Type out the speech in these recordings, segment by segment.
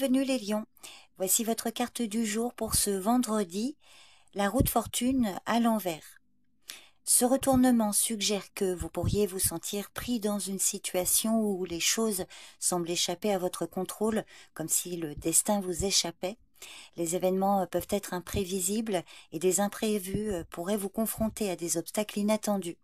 Bienvenue les lions. Voici votre carte du jour pour ce vendredi, la roue de fortune à l'envers. Ce retournement suggère que vous pourriez vous sentir pris dans une situation où les choses semblent échapper à votre contrôle, comme si le destin vous échappait. Les événements peuvent être imprévisibles et des imprévus pourraient vous confronter à des obstacles inattendus.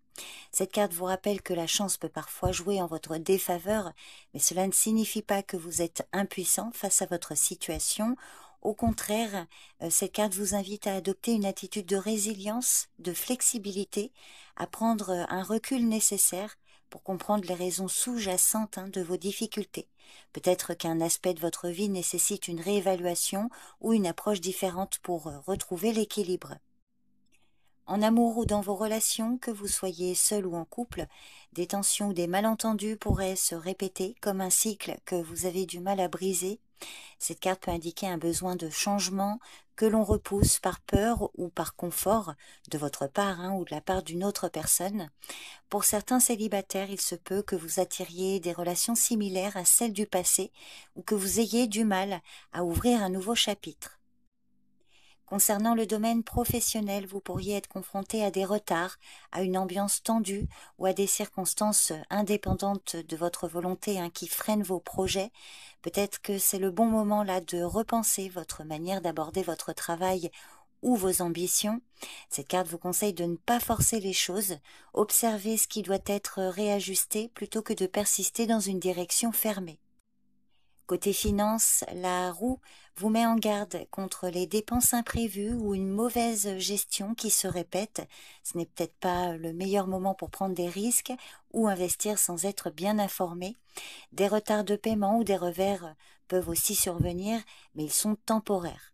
Cette carte vous rappelle que la chance peut parfois jouer en votre défaveur, mais cela ne signifie pas que vous êtes impuissant face à votre situation. Au contraire, cette carte vous invite à adopter une attitude de résilience, de flexibilité, à prendre un recul nécessaire pour comprendre les raisons sous-jacentes de vos difficultés. Peut-être qu'un aspect de votre vie nécessite une réévaluation ou une approche différente pour retrouver l'équilibre. En amour ou dans vos relations, que vous soyez seul ou en couple, des tensions ou des malentendus pourraient se répéter comme un cycle que vous avez du mal à briser. Cette carte peut indiquer un besoin de changement que l'on repousse par peur ou par confort de votre part ou de la part d'une autre personne. Pour certains célibataires, il se peut que vous attiriez des relations similaires à celles du passé ou que vous ayez du mal à ouvrir un nouveau chapitre. Concernant le domaine professionnel, vous pourriez être confronté à des retards, à une ambiance tendue ou à des circonstances indépendantes de votre volonté qui freinent vos projets. Peut-être que c'est le bon moment là de repenser votre manière d'aborder votre travail ou vos ambitions. Cette carte vous conseille de ne pas forcer les choses, observer ce qui doit être réajusté plutôt que de persister dans une direction fermée. Côté finance, la roue vous met en garde contre les dépenses imprévues ou une mauvaise gestion qui se répète. Ce n'est peut-être pas le meilleur moment pour prendre des risques ou investir sans être bien informé. Des retards de paiement ou des revers peuvent aussi survenir, mais ils sont temporaires.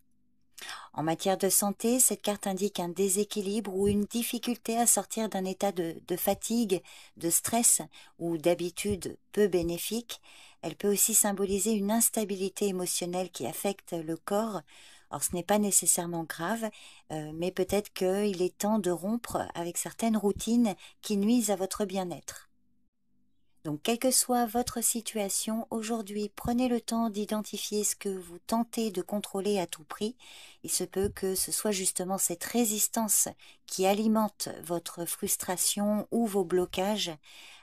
En matière de santé, cette carte indique un déséquilibre ou une difficulté à sortir d'un état de fatigue, de stress ou d'habitude peu bénéfique. Elle peut aussi symboliser une instabilité émotionnelle qui affecte le corps. Alors ce n'est pas nécessairement grave, mais peut-être qu'il est temps de rompre avec certaines routines qui nuisent à votre bien-être. Donc, quelle que soit votre situation, aujourd'hui, prenez le temps d'identifier ce que vous tentez de contrôler à tout prix. Il se peut que ce soit justement cette résistance qui alimente votre frustration ou vos blocages.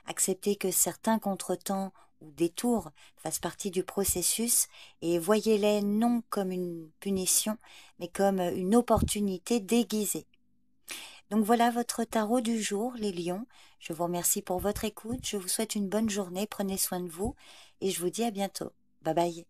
Acceptez que certains contretemps ou détours fassent partie du processus et voyez-les non comme une punition, mais comme une opportunité déguisée. Donc voilà votre tarot du jour, les lions. Je vous remercie pour votre écoute. Je vous souhaite une bonne journée. Prenez soin de vous et je vous dis à bientôt. Bye bye.